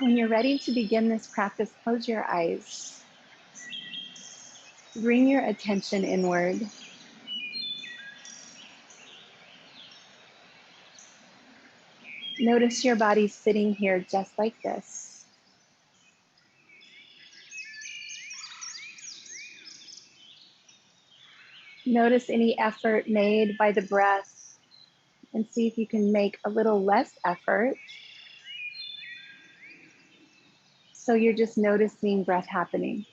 When you're ready to begin this practice, close your eyes. Bring your attention inward. Notice your body sitting here just like this. Notice any effort made by the breath and see if you can make a little less effort. So you're just noticing breath happening.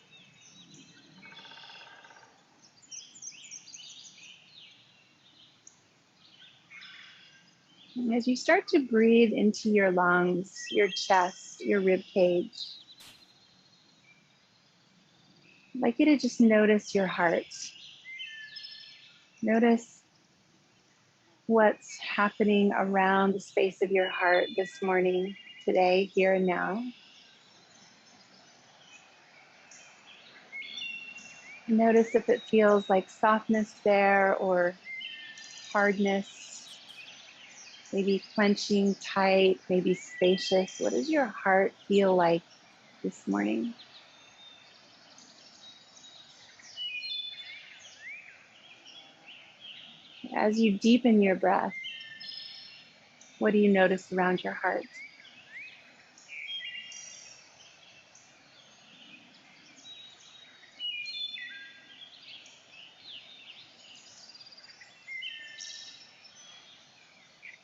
And as you start to breathe into your lungs, your chest, your rib cage, I'd like you to just notice your heart. Notice what's happening around the space of your heart this morning, today, here and now. Notice if it feels like softness there or hardness, maybe clenching tight, maybe spacious. What does your heart feel like this morning? As you deepen your breath, what do you notice around your heart?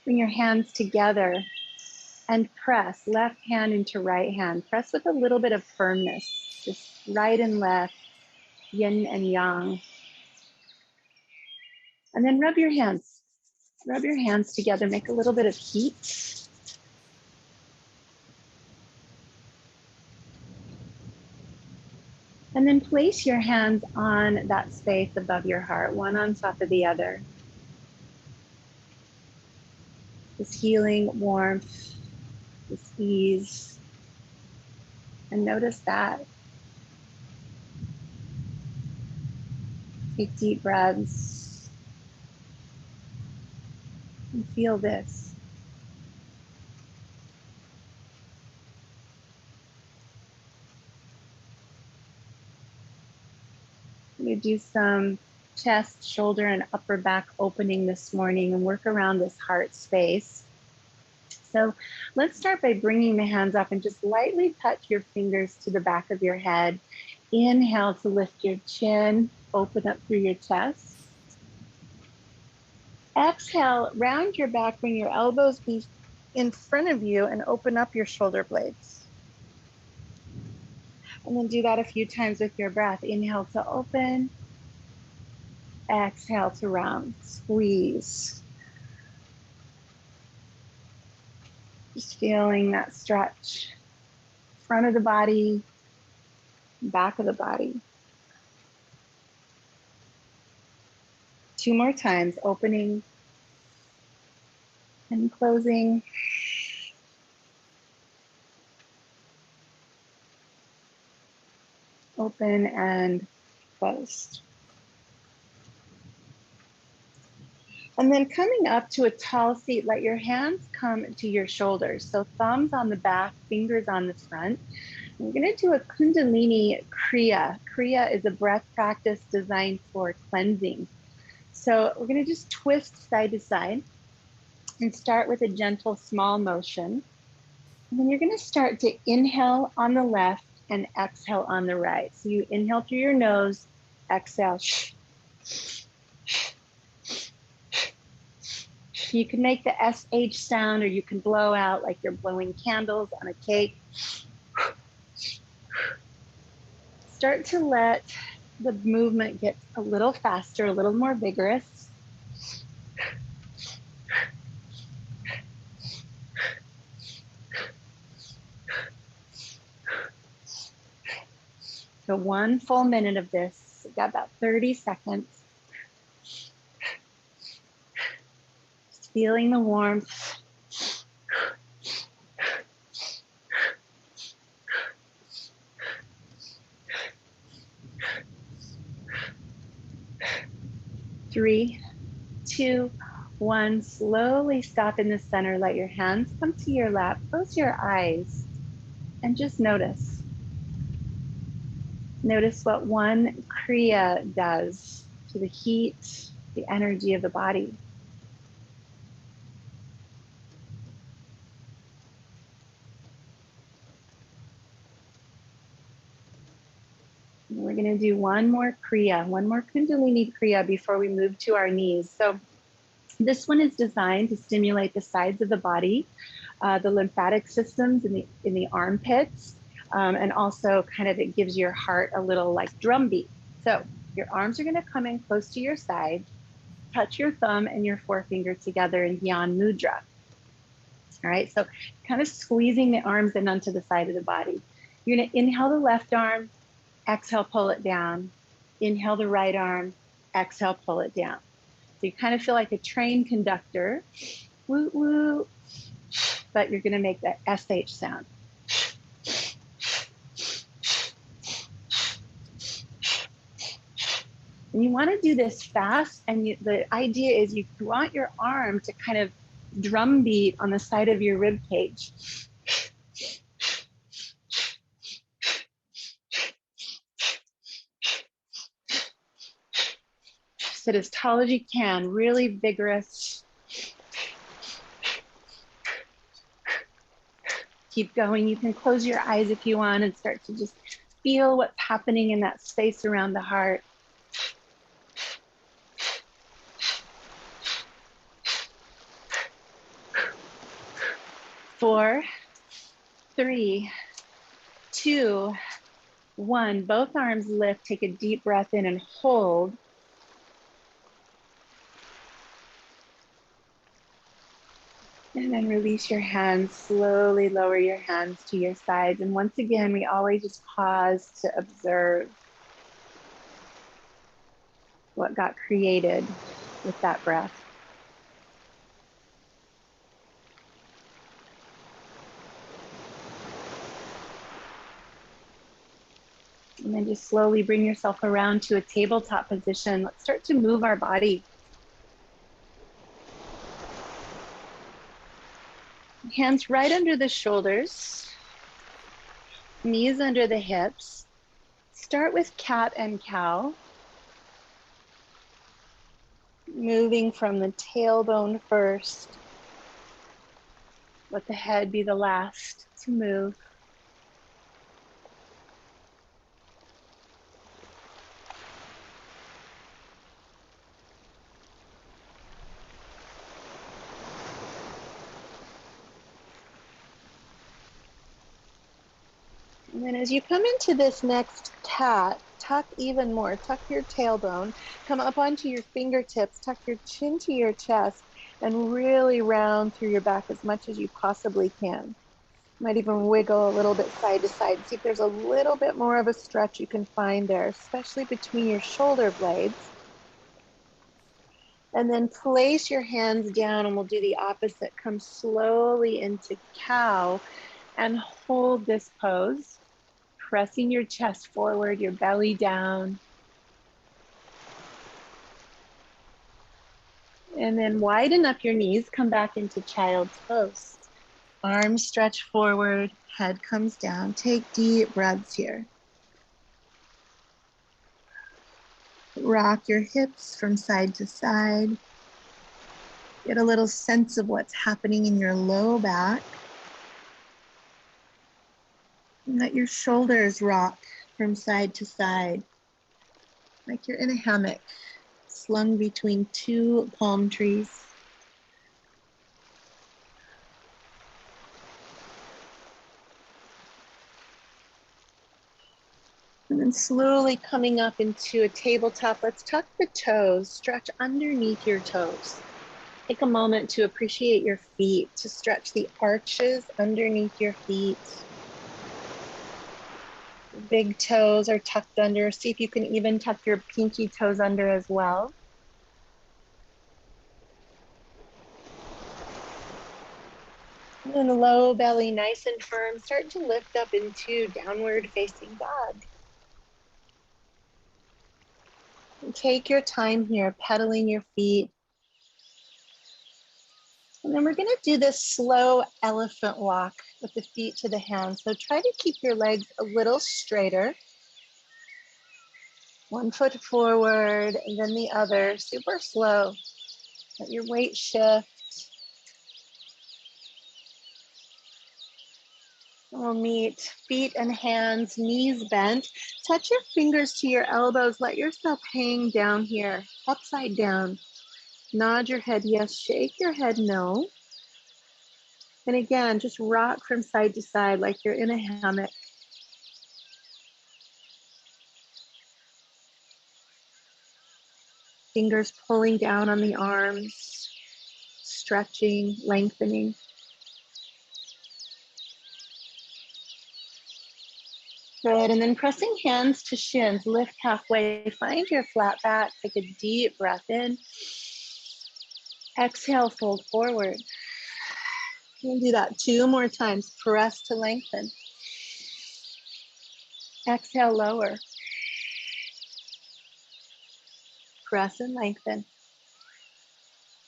Bring your hands together and press left hand into right hand. Press with a little bit of firmness, just right and left, yin and yang. And then rub your hands. Rub your hands together, make a little bit of heat. And then place your hands on that space above your heart, one on top of the other. This healing warmth, this ease. And notice that. Take deep breaths. And feel this. We do some chest, shoulder, and upper back opening this morning and work around this heart space. So let's start by bringing the hands up and just lightly touch your fingers to the back of your head. Inhale to lift your chin, open up through your chest. Exhale, round your back, bring your elbows in front of you and open up your shoulder blades. And then do that a few times with your breath. Inhale to open. Exhale to round, squeeze. Just feeling that stretch. Front of the body, back of the body. 2 more times, opening and closing. Open and closed. And then coming up to a tall seat, let your hands come to your shoulders. So thumbs on the back, fingers on the front. We're gonna do a Kundalini Kriya. Kriya is a breath practice designed for cleansing. So we're gonna just twist side to side and start with a gentle, small motion. And then you're gonna start to inhale on the left and exhale on the right. So you inhale through your nose, exhale. You can make the SH sound, or you can blow out like you're blowing candles on a cake. Start to let the movement get a little faster, a little more vigorous. So 1 full minute of this. We've got about 30 seconds. Just feeling the warmth. Three, 2, 1. Slowly stop in the center. Let your hands come to your lap. Close your eyes And just notice. Notice what one Kriya does to the heat, the energy of the body. And we're going to do one more Kriya, one more Kundalini Kriya before we move to our knees. So this one is designed to stimulate the sides of the body, the lymphatic systems in the armpits, and also kind of it gives your heart a little like drum beat. So your arms are going to come in close to your side, touch your thumb and your forefinger together in Dhyan Mudra. All right, so kind of squeezing the arms in onto the side of the body. You're going to inhale the left arm, exhale, pull it down. Inhale the right arm, exhale, pull it down. So you kind of feel like a train conductor, woo woo, but you're going to make that SH sound. And you want to do this fast, and the idea is you want your arm to kind of drum beat on the side of your rib cage. Sit as tall as you can, really vigorous. Keep going. You can close your eyes if you want and start to just feel what's happening in that space around the heart. 4, 3, 2, 1. Both arms lift. Take a deep breath in and hold. And then release your hands. Slowly lower your hands to your sides. And once again, we always just pause to observe what got created with that breath. And then just slowly bring yourself around to a tabletop position. Let's start to move our body. Hands right under the shoulders, knees under the hips. Start with cat and cow. Moving from the tailbone first. Let the head be the last to move. And then as you come into this next cat, tuck even more. Tuck your tailbone, come up onto your fingertips, tuck your chin to your chest, and really round through your back as much as you possibly can. You might even wiggle a little bit side to side. See if there's a little bit more of a stretch you can find there, especially between your shoulder blades. And then place your hands down and we'll do the opposite. Come slowly into cow and hold this pose. Pressing your chest forward, your belly down. And then widen up your knees, come back into child's pose. Arms stretch forward, head comes down. Take deep breaths here. Rock your hips from side to side. Get a little sense of what's happening in your low back. And let your shoulders rock from side to side, like you're in a hammock, slung between 2 palm trees. And then slowly coming up into a tabletop, let's tuck the toes, stretch underneath your toes. Take a moment to appreciate your feet, to stretch the arches underneath your feet. Big toes are tucked under. See if you can even tuck your pinky toes under as well. And then the low belly nice and firm. Start to lift up into downward facing dog. And take your time here, pedaling your feet. And then we're gonna do this slow elephant walk with the feet to the hands. So try to keep your legs a little straighter. One foot forward and then the other, super slow. Let your weight shift. We'll meet feet and hands, knees bent. Touch your fingers to your elbows. Let yourself hang down here, upside down. Nod your head yes, shake your head no. And again, just rock from side to side like you're in a hammock. Fingers pulling down on the arms, stretching, lengthening. Good, and then pressing hands to shins, lift halfway, find your flat back, take a deep breath in. Exhale, fold forward. We'll do that 2 more times, press to lengthen. Exhale, lower. Press and lengthen.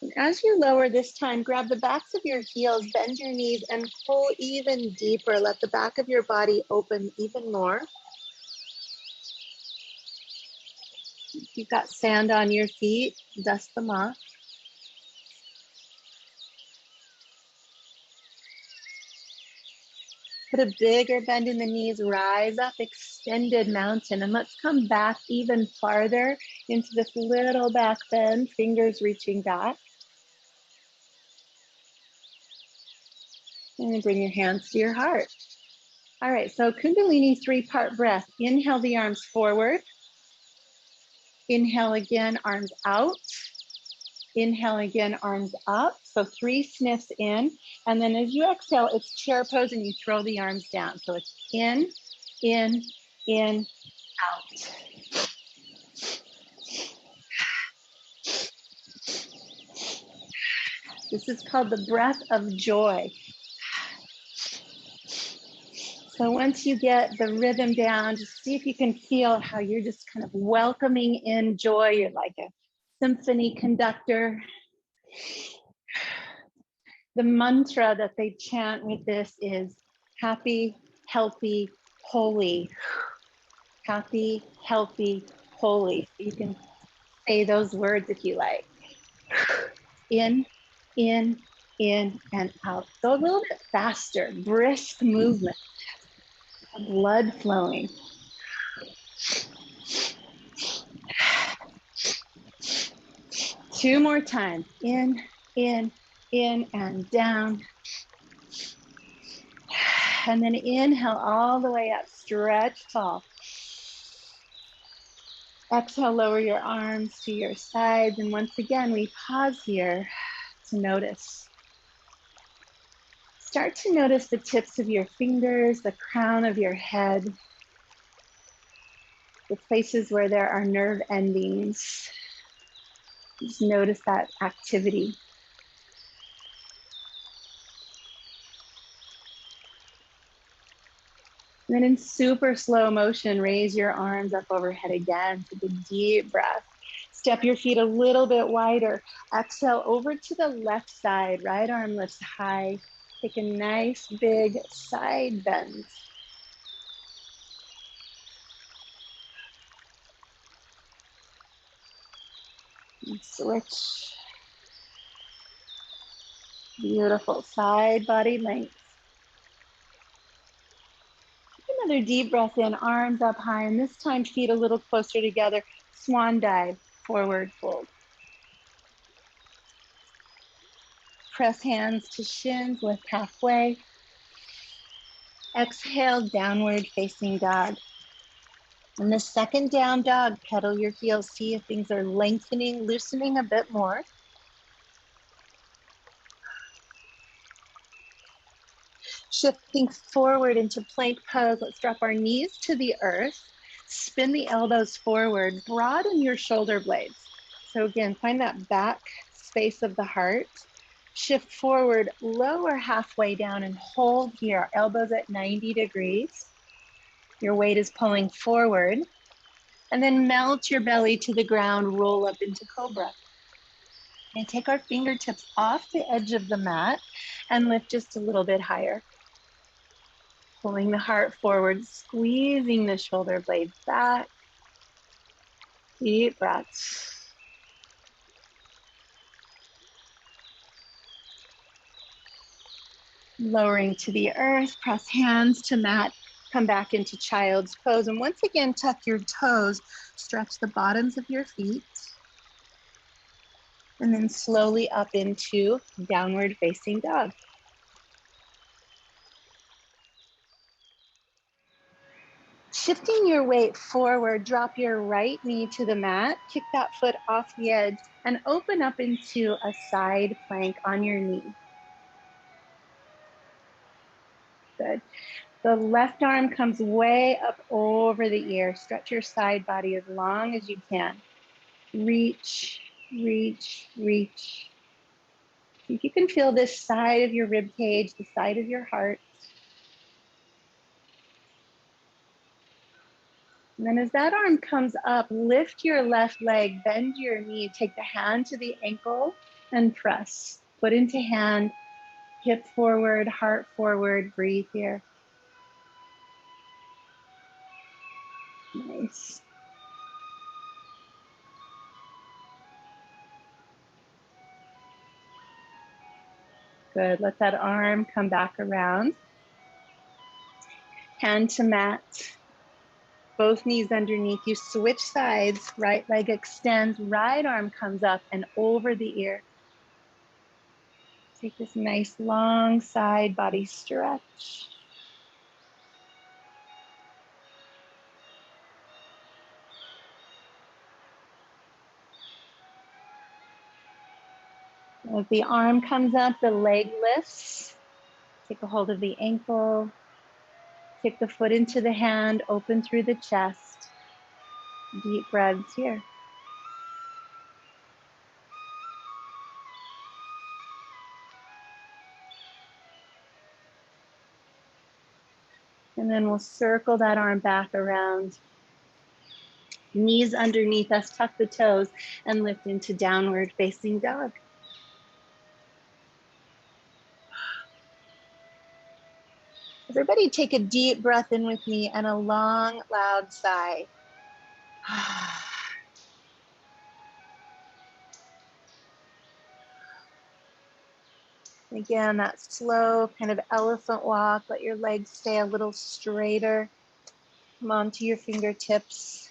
And as you lower this time, grab the backs of your heels, bend your knees, and pull even deeper. Let the back of your body open even more. If you've got sand on your feet, dust them off. Put a bigger bend in the knees, rise up, extended mountain, and let's come back even farther into this little back bend, fingers reaching back. And bring your hands to your heart. All right, so Kundalini 3-part breath. Inhale the arms forward. Inhale again, arms out. Inhale again, arms up. So 3 sniffs in. And then as you exhale, it's chair pose and you throw the arms down. So it's in, out. This is called the breath of joy. So once you get the rhythm down, just see if you can feel how you're just kind of welcoming in joy. You're like a symphony conductor. The mantra that they chant with this is happy, healthy, holy. Happy, healthy, holy. You can say those words if you like. In, and out. Go a little bit faster, brisk movement. Blood flowing. Two more times. In, and down. And then inhale all the way up, stretch tall. Exhale, lower your arms to your sides. And once again, we pause here to notice. Start to notice the tips of your fingers, the crown of your head, the places where there are nerve endings. Just notice that activity. And then in super slow motion, raise your arms up overhead again. Take a deep breath. Step your feet a little bit wider. Exhale over to the left side. Right arm lifts high. Take a nice big side bend. And switch. Beautiful side body length. Another deep breath in, arms up high, and this time feet a little closer together. Swan dive, forward fold. Press hands to shins, lift halfway. Exhale, downward facing dog. And the second down dog, pedal your heels, see if things are lengthening, loosening a bit more. Shifting forward into plank pose, let's drop our knees to the earth, spin the elbows forward, broaden your shoulder blades. So again, find that back space of the heart. Shift forward, lower halfway down and hold here, elbows at 90 degrees. Your weight is pulling forward. And then melt your belly to the ground, roll up into cobra. And take our fingertips off the edge of the mat and lift just a little bit higher. Pulling the heart forward, squeezing the shoulder blades back. Deep breaths. Lowering to the earth, press hands to mat, come back into child's pose. And once again, tuck your toes, stretch the bottoms of your feet. And then slowly up into downward facing dog. Shifting your weight forward, drop your right knee to the mat, kick that foot off the edge, and open up into a side plank on your knee. Good. The left arm comes way up over the ear. Stretch your side body as long as you can. Reach, reach, reach. See if you can feel this side of your rib cage, the side of your heart. And then as that arm comes up, lift your left leg, bend your knee, take the hand to the ankle and press. Foot into hand, hip forward, heart forward, breathe here. Nice. Good, let that arm come back around. Hand to mat. Both knees underneath you, switch sides, right leg extends, right arm comes up and over the ear. Take this nice long side body stretch. As the arm comes up, the leg lifts. Take a hold of the ankle. Kick the foot into the hand, open through the chest. Deep breaths here. And then we'll circle that arm back around. Knees underneath us, tuck the toes, and lift into downward facing dog. Everybody take a deep breath in with me and a long, loud sigh. Again, that slow kind of elephant walk. Let your legs stay a little straighter. Come onto your fingertips.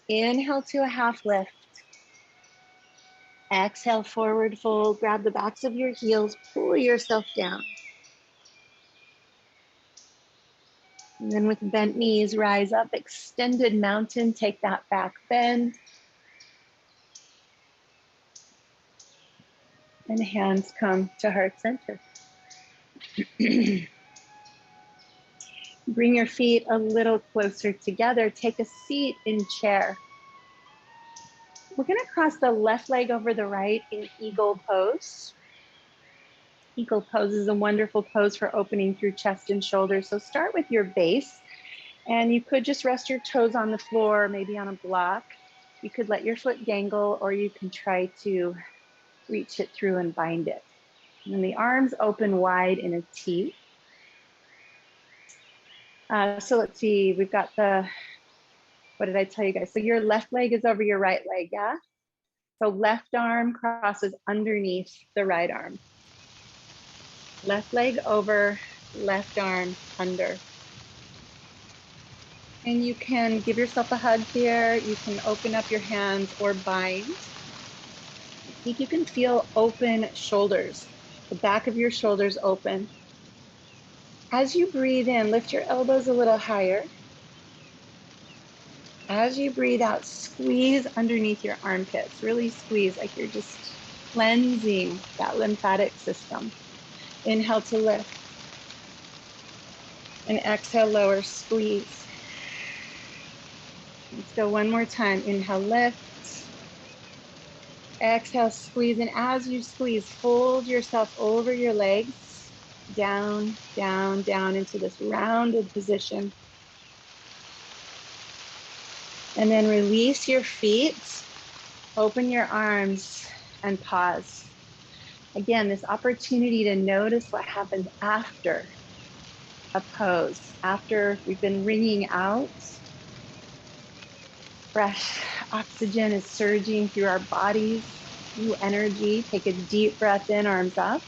Inhale to a half lift. Exhale, forward fold. Grab the backs of your heels. Pull yourself down. And then with bent knees, rise up. Extended mountain. Take that back bend. And hands come to heart center. Bring your feet a little closer together. Take a seat in chair. We're going to cross the left leg over the right in eagle pose. Eagle pose is a wonderful pose for opening through chest and shoulders. So start with your base, and you could just rest your toes on the floor, maybe on a block. You could let your foot dangle, or you can try to reach it through and bind it. And then the arms open wide in a T. So let's see, we've got what did I tell you guys? So your left leg is over your right leg, yeah? So left arm crosses underneath the right arm. Left leg over, left arm under. And you can give yourself a hug here. You can open up your hands or bind. See if you can feel open shoulders, the back of your shoulders open. As you breathe in, lift your elbows a little higher. As you breathe out, squeeze underneath your armpits. Really squeeze, like you're just cleansing that lymphatic system. Inhale to lift. And exhale, lower, squeeze. Let's go one more time. Inhale, lift. Exhale, squeeze. And as you squeeze, fold yourself over your legs. Down, down, down into this rounded position. And then release your feet. Open your arms. and pause. Again, this opportunity to notice what happens after a pose, after we've been wringing out. Fresh oxygen is surging through our bodies, new energy. Take a deep breath in, arms up.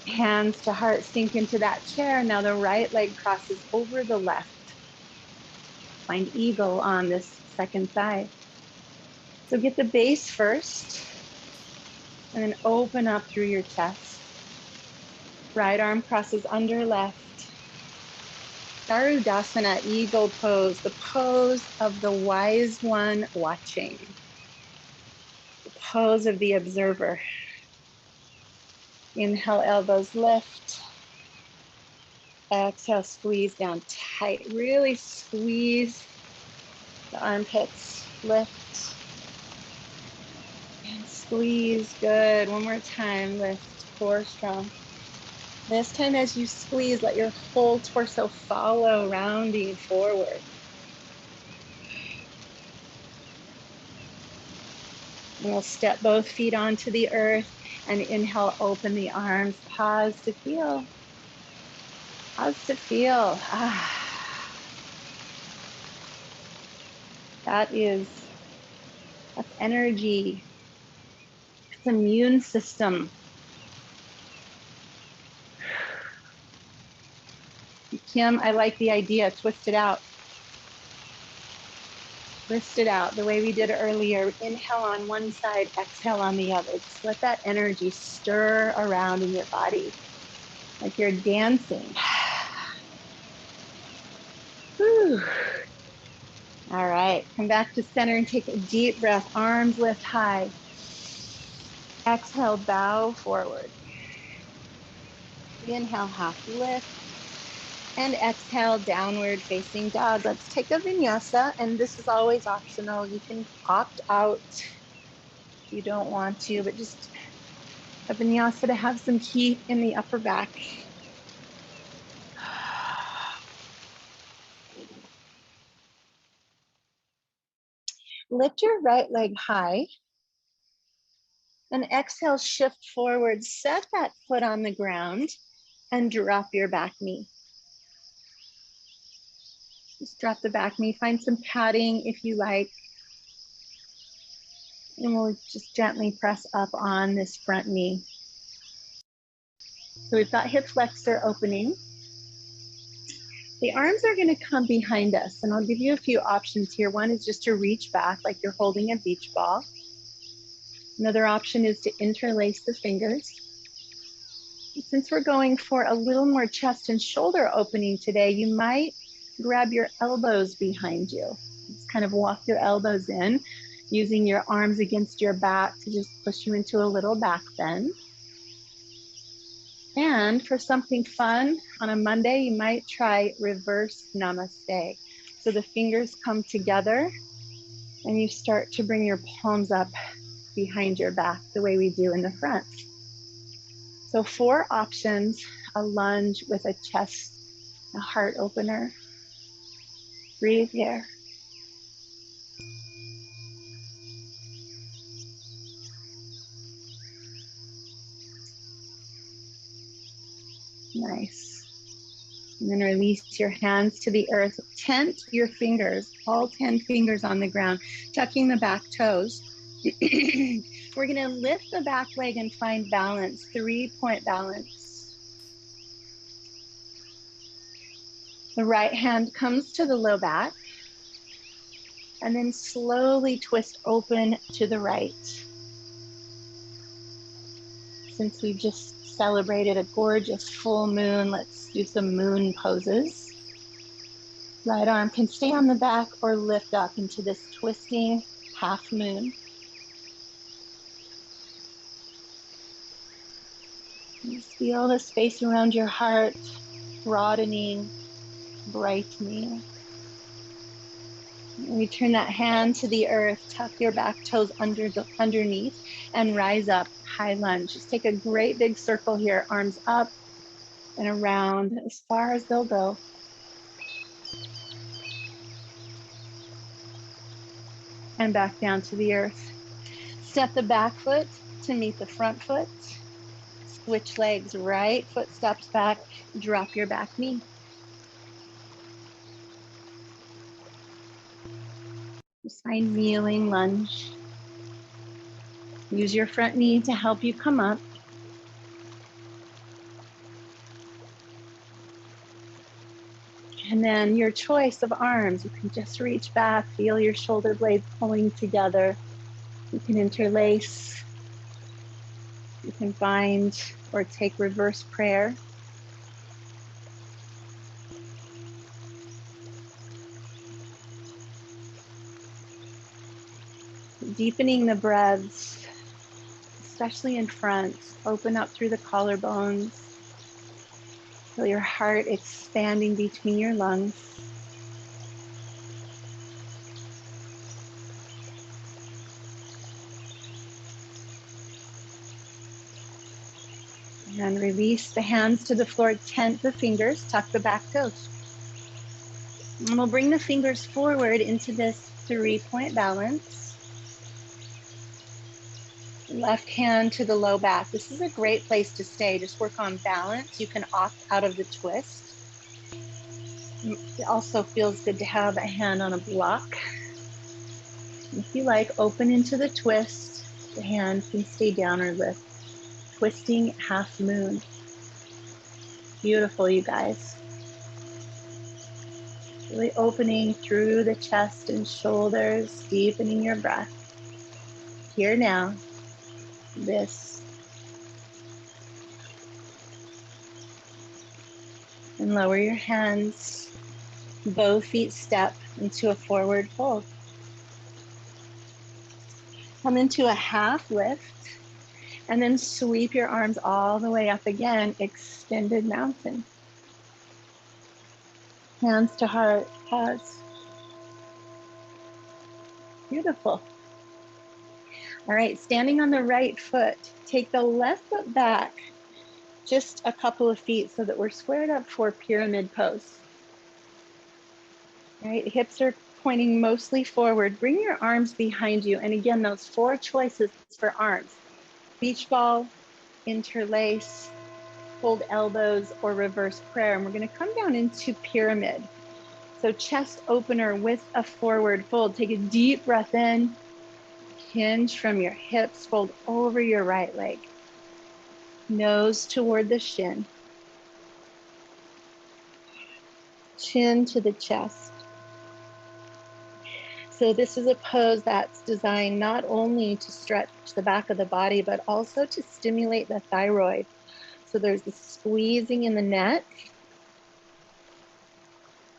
Hands to heart, sink into that chair. Now the right leg crosses over the left. Find eagle on this second thigh. So get the base first, and then open up through your chest. Right arm crosses under left. Garudasana, eagle pose, the pose of the wise one watching. The pose of the observer. Inhale, elbows lift. Exhale, squeeze down tight. Really squeeze the armpits. Lift and squeeze. Good. One more time. Lift. Core strong. This time as you squeeze, let your whole torso follow, rounding forward. And we'll step both feet onto the earth and inhale, open the arms. Pause to feel. Pause to feel. That's energy. It's immune system. Kim, I like the idea. Twist it out. Twist it out the way we did earlier. Inhale on one side, exhale on the other. Just let that energy stir around in your body like you're dancing. Whew. All right, come back to center and take a deep breath. Arms lift high. Exhale, bow forward. Inhale, half lift. And exhale, downward facing dog. Let's take a vinyasa, and this is always optional. You can opt out if you don't want to, but just a vinyasa to have some heat in the upper back. Lift your right leg high, and exhale, shift forward. Set that foot on the ground and drop your back knee. Just drop the back knee. Find some padding if you like. And we'll just gently press up on this front knee. So we've got hip flexor opening. The arms are going to come behind us, and I'll give you a few options here. One is just to reach back like you're holding a beach ball. Another option is to interlace the fingers. Since we're going for a little more chest and shoulder opening today, you might grab your elbows behind you. Just kind of walk your elbows in, using your arms against your back to just push you into a little back bend. And for something fun on a Monday, you might try reverse namaste. So the fingers come together and you start to bring your palms up behind your back the way we do in the front. So 4 options: a lunge with a chest, a heart opener. Breathe here. Nice. And then release your hands to the earth. Tent your fingers, all 10 fingers on the ground, tucking the back toes. We're going to lift the back leg and find balance, 3-point balance. The right hand comes to the low back, and then slowly twist open to the right. Since we just celebrated a gorgeous full moon, let's do some moon poses. Right arm can stay on the back or lift up into this twisting half moon. Just feel the space around your heart broadening, brightening. And we turn that hand to the earth, tuck your back toes underneath, and rise up, high lunge. Just take a great big circle here, arms up and around as far as they'll go. And back down to the earth. Step the back foot to meet the front foot. Switch legs, right foot steps back, drop your back knee. Just find kneeling lunge. Use your front knee to help you come up. And then your choice of arms, you can just reach back, feel your shoulder blades pulling together. You can interlace. You can find or take reverse prayer. Deepening the breaths, especially in front. Open up through the collarbones. Feel your heart expanding between your lungs. And release the hands to the floor, tent the fingers, tuck the back toes. And we'll bring the fingers forward into this 3-point balance. Left hand to the low back. This is a great place to stay. Just work on balance. You can opt out of the twist. It also feels good to have a hand on a block. If you like, open into the twist. The hand can stay down or lift. Twisting half moon. Beautiful, you guys. Really opening through the chest and shoulders, deepening your breath. Here now, this. And lower your hands. Both feet step into a forward fold. Come into a half lift. And then sweep your arms all the way up again, extended mountain. Hands to heart, pause. Beautiful. All right, standing on the right foot, take the left foot back just a couple of feet so that we're squared up for pyramid pose. All right, hips are pointing mostly forward. Bring your arms behind you. And again, those 4 choices for arms. Beach ball, interlace, fold elbows, or reverse prayer. And we're going to come down into pyramid. So chest opener with a forward fold. Take a deep breath in. Hinge from your hips. Fold over your right leg. Nose toward the shin. Chin to the chest. So this is a pose that's designed not only to stretch the back of the body, but also to stimulate the thyroid. So there's the squeezing in the neck.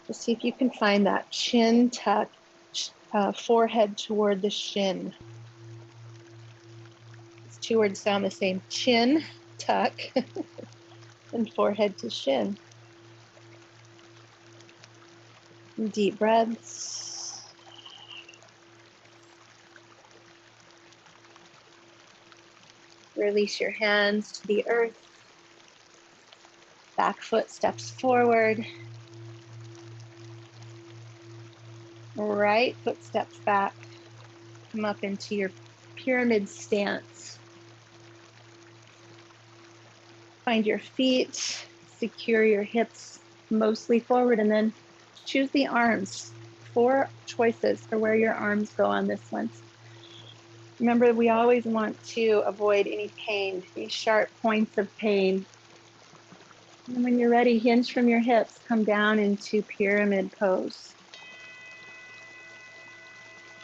Just see if you can find that chin tuck, forehead toward the shin. These 2 words sound the same. Chin, tuck, and forehead to shin. And deep breaths. Release your hands to the earth. Back foot steps forward. Right foot steps back. Come up into your pyramid stance. Find your feet, secure your hips mostly forward, and then choose the arms. 4 choices for where your arms go on this one. Remember, we always want to avoid any pain, any sharp points of pain. And when you're ready, hinge from your hips, come down into pyramid pose.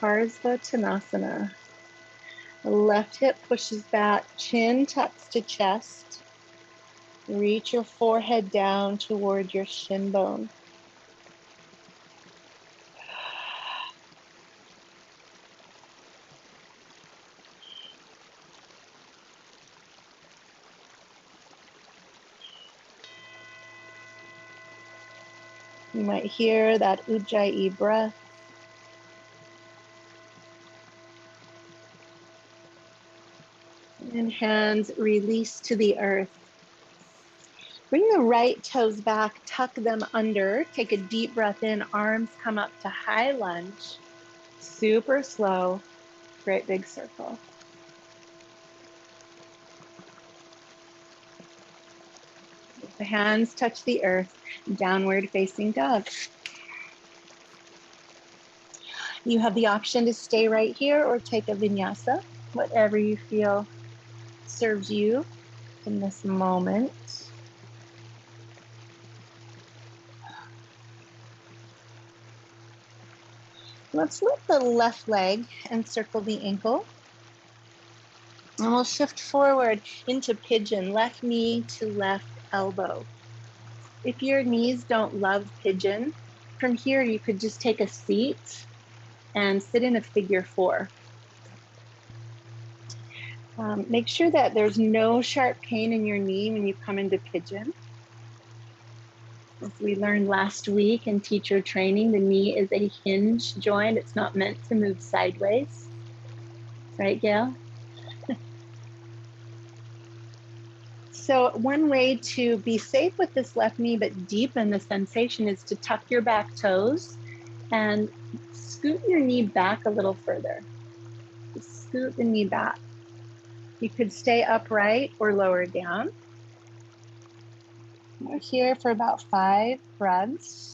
Parsvottanasana. The left hip pushes back, chin tucks to chest. Reach your forehead down toward your shin bone. You might hear that Ujjayi breath. And hands release to the earth. Bring the right toes back, tuck them under. Take a deep breath in, arms come up to high lunge. Super slow, great big circle. the hands touch the earth, downward facing dog. You have the option to stay right here or take a vinyasa, whatever you feel serves you in this moment. Let's lift the left leg and circle the ankle. And we'll shift forward into pigeon, left knee to left elbow. If your knees don't love pigeon, from here you could just take a seat and sit in a figure 4. Make sure that there's no sharp pain in your knee when you come into pigeon. As we learned last week in teacher training, the knee is a hinge joint. It's not meant to move sideways. Right, Gail? So one way to be safe with this left knee but deepen the sensation is to tuck your back toes and scoot your knee back a little further. Just scoot the knee back. You could stay upright or lower down. We're here for about 5 breaths.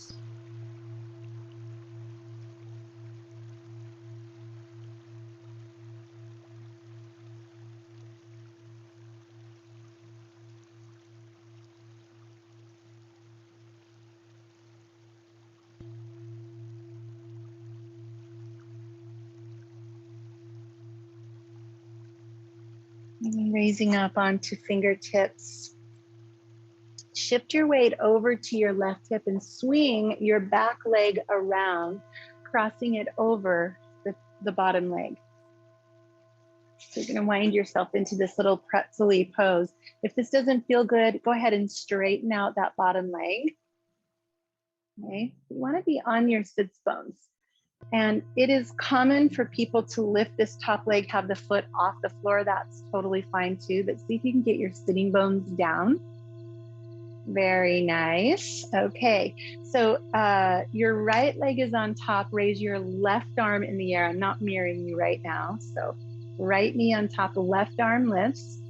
And raising up onto fingertips. Shift your weight over to your left hip and swing your back leg around, crossing it over the bottom leg. So you're going to wind yourself into this little pretzel-y pose. If this doesn't feel good, go ahead and straighten out that bottom leg. Okay, you want to be on your sits bones. And it is common for people to lift this top leg, have the foot off the floor. That's totally fine too, but see if you can get your sitting bones down. Very nice. Okay, so your right leg is on top. Raise your left arm in the air. I'm not mirroring you right now. So right knee on top, the left arm lifts.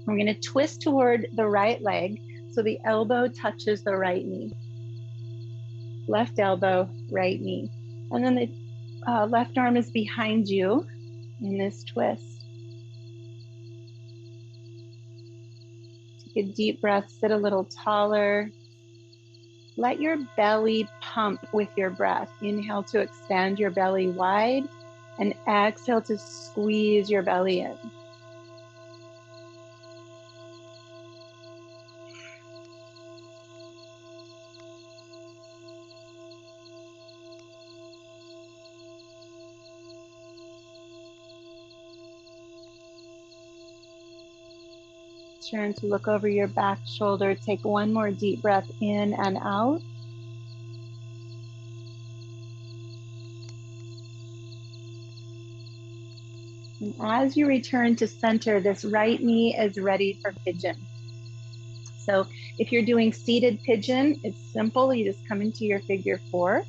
We're going to twist toward the right leg so the elbow touches the right knee. Left elbow, right knee. And then the left arm is behind you in this twist. Take a deep breath, sit a little taller. Let your belly pump with your breath. Inhale to expand your belly wide and exhale to squeeze your belly in. Turn to look over your back shoulder. Take one more deep breath in and out. And as you return to center, this right knee is ready for pigeon. So if you're doing seated pigeon, it's simple. You just come into your figure 4.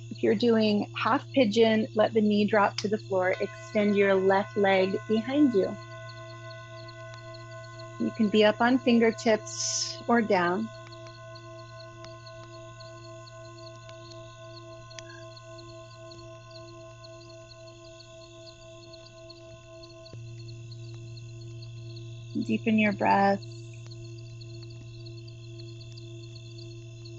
If you're doing half pigeon, let the knee drop to the floor. Extend your left leg behind you. You can be up on fingertips or down. Deepen your breath.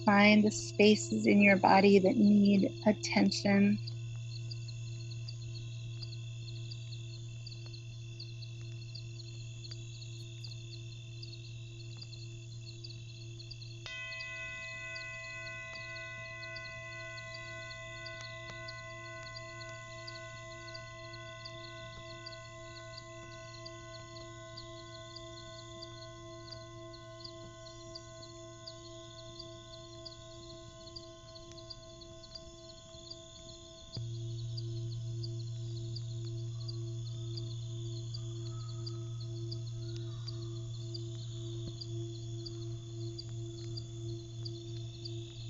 Find the spaces in your body that need attention.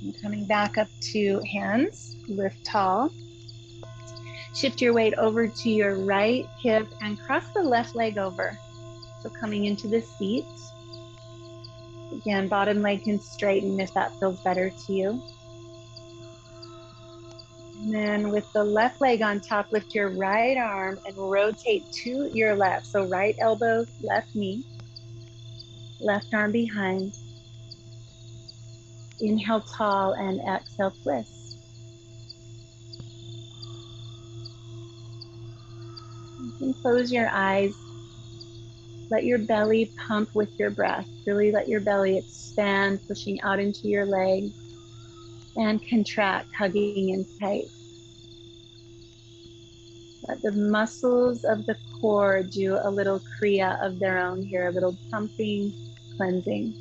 And coming back up to hands, lift tall. Shift your weight over to your right hip and cross the left leg over. So coming into the seat. Again, bottom leg can straighten if that feels better to you. And then with the left leg on top, lift your right arm and rotate to your left. So right elbow, left knee, left arm behind. Inhale tall and exhale twist. You can close your eyes. Let your belly pump with your breath. Really let your belly expand, pushing out into your leg, and contract, hugging in tight. Let the muscles of the core do a little kriya of their own here, a little pumping, cleansing.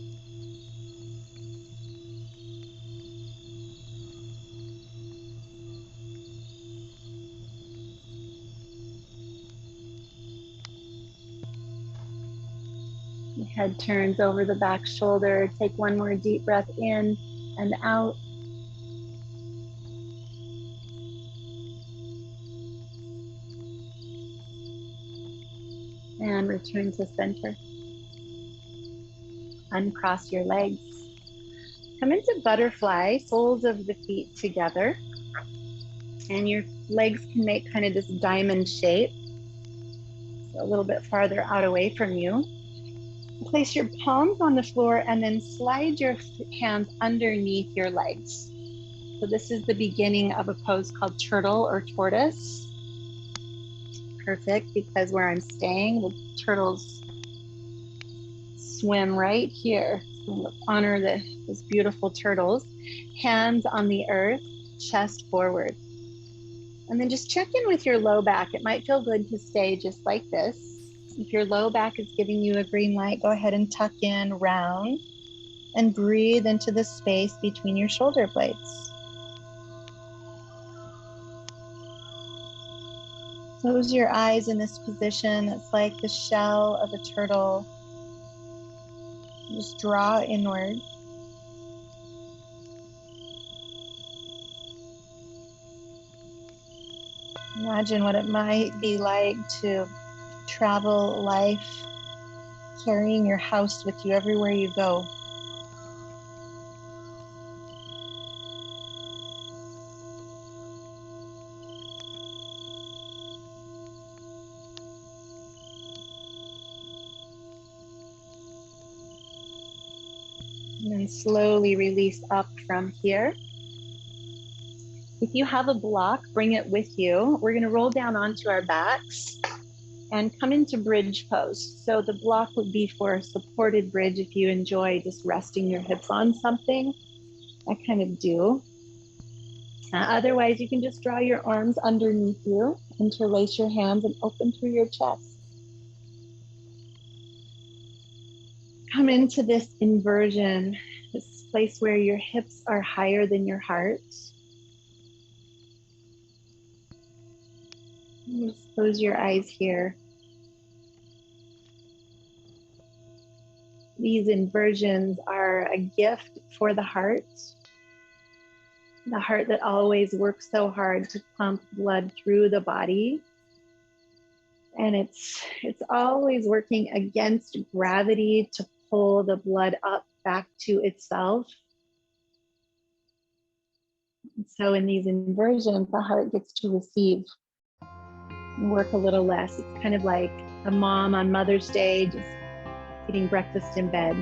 The head turns over the back shoulder. Take one more deep breath in and out. And return to center. Uncross your legs. Come into butterfly, soles of the feet together. And your legs can make kind of this diamond shape. So a little bit farther out away from you. Place your palms on the floor and then slide your hands underneath your legs. So this is the beginning of a pose called turtle or tortoise. Perfect, because where I'm staying, the turtles swim right here. So honor those beautiful turtles. Hands on the earth, chest forward. And then just check in with your low back. It might feel good to stay just like this. If your low back is giving you a green light, go ahead and tuck in, round, and breathe into the space between your shoulder blades. Close your eyes in this position. It's like the shell of a turtle. Just draw inward. Imagine what it might be like to travel life, carrying your house with you everywhere you go. And then slowly release up from here. If you have a block, bring it with you. We're going to roll down onto our backs and come into bridge pose. So the block would be for a supported bridge if you enjoy just resting your hips on something. I kind of do. Otherwise, you can just draw your arms underneath you, interlace your hands, and open through your chest. Come into this inversion, this place where your hips are higher than your heart. Just close your eyes here. These inversions are a gift for the heart that always works so hard to pump blood through the body. And it's always working against gravity to pull the blood up back to itself. So in these inversions, the heart gets to receive and work a little less. It's kind of like a mom on Mother's Day just eating breakfast in bed,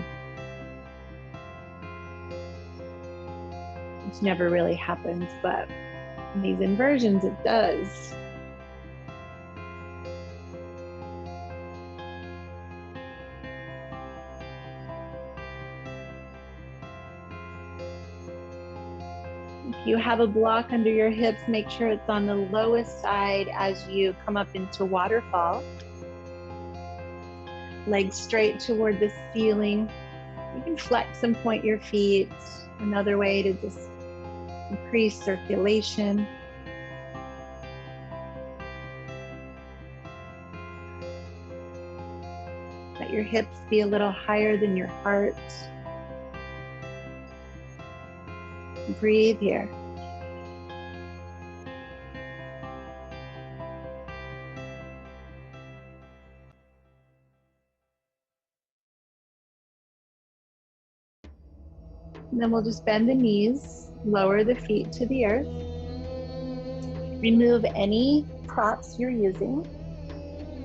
which never really happens, but in these inversions, it does. If you have a block under your hips, make sure it's on the lowest side as you come up into waterfall. Legs straight toward the ceiling. You can flex and point your feet. Another way to just increase circulation. Let your hips be a little higher than your heart. Breathe here. And then we'll just bend the knees, lower the feet to the earth. Remove any props you're using.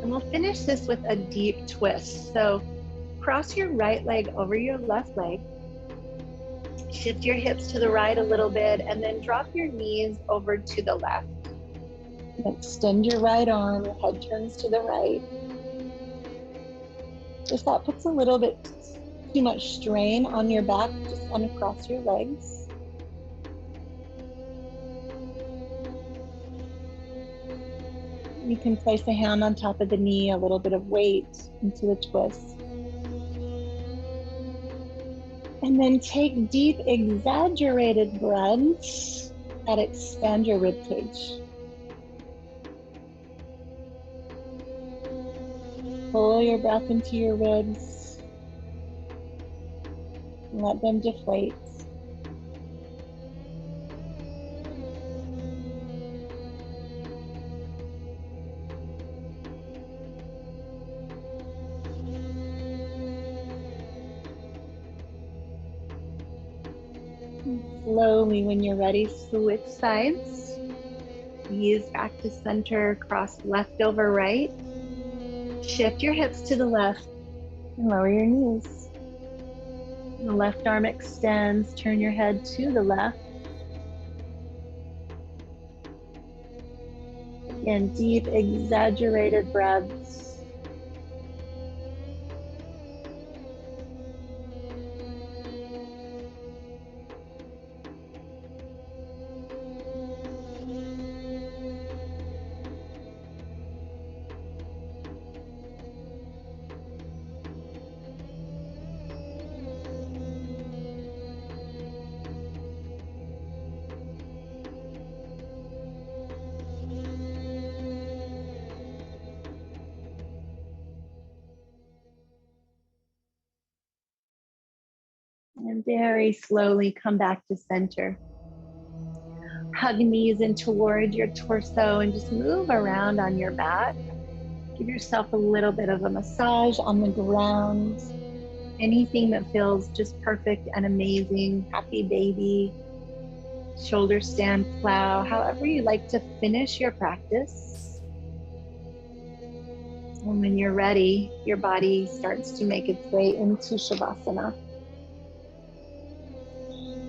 And we'll finish this with a deep twist. So cross your right leg over your left leg. Shift your hips to the right a little bit, and then drop your knees over to the left. Extend your right arm, your head turns to the right. If that puts a little bit too much strain on your back, just uncross your legs. You can place a hand on top of the knee, a little bit of weight into the twist. And then take deep, exaggerated breaths that expand your rib cage. Pull your breath into your ribs and let them deflate. Slowly, when you're ready, switch sides. Ease back to center, cross left over right. Shift your hips to the left and lower your knees. The left arm extends, turn your head to the left. Again, deep, exaggerated breaths. And very slowly come back to center. Hug knees in toward your torso and just move around on your back. Give yourself a little bit of a massage on the ground. Anything that feels just perfect and amazing. Happy baby, shoulder stand plow, however you like to finish your practice. And when you're ready, your body starts to make its way into Shavasana.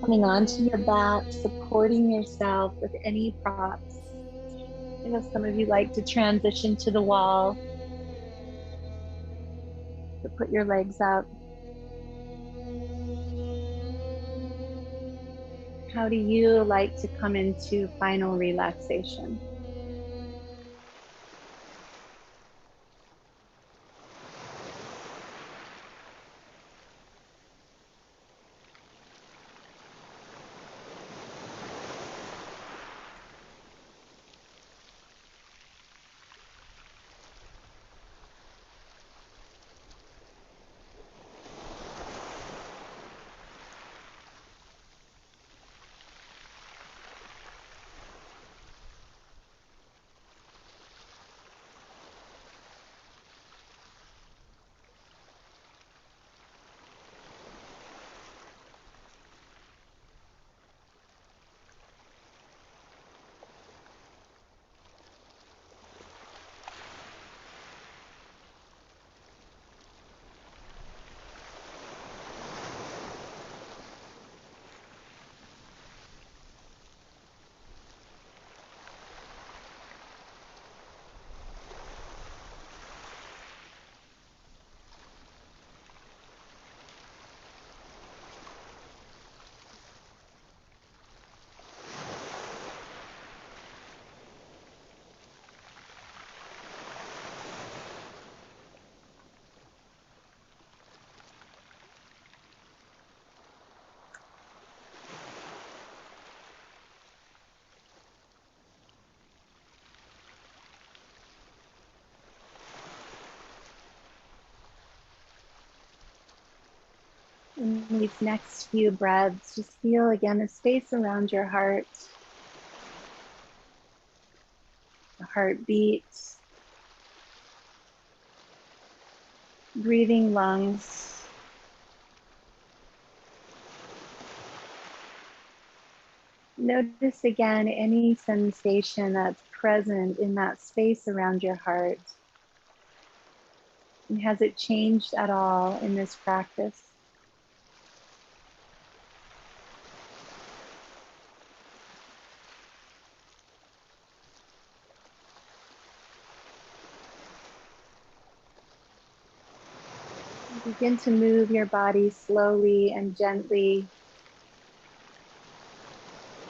Coming onto your back, supporting yourself with any props. I know some of you like to transition to the wall, to put your legs out. How do you like to come into final relaxation? In these next few breaths, just feel again the space around your heart, the heartbeat, breathing lungs. Notice again any sensation that's present in that space around your heart. And has it changed at all in this practice? Begin to move your body slowly and gently,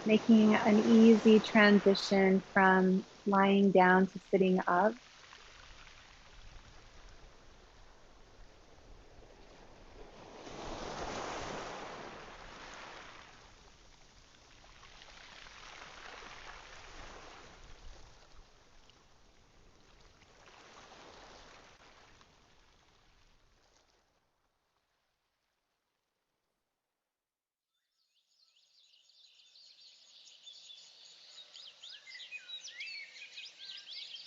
making an easy transition from lying down to sitting up.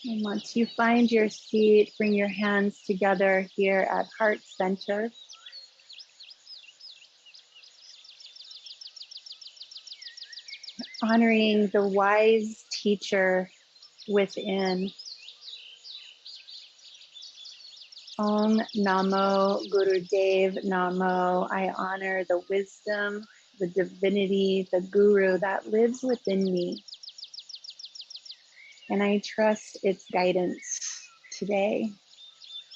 And once you find your seat, bring your hands together here at heart center. Honoring the wise teacher within. Om Namo Guru Dev Namo. I honor the wisdom, the divinity, the guru that lives within me. And I trust its guidance today.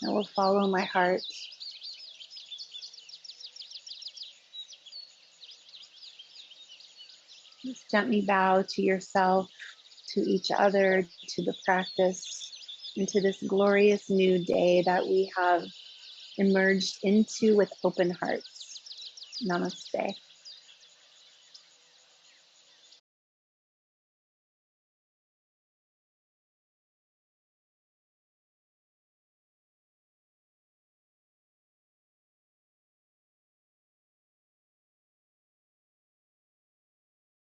I will follow my heart. Just gently bow to yourself, to each other, to the practice, and to this glorious new day that we have emerged into with open hearts. Namaste.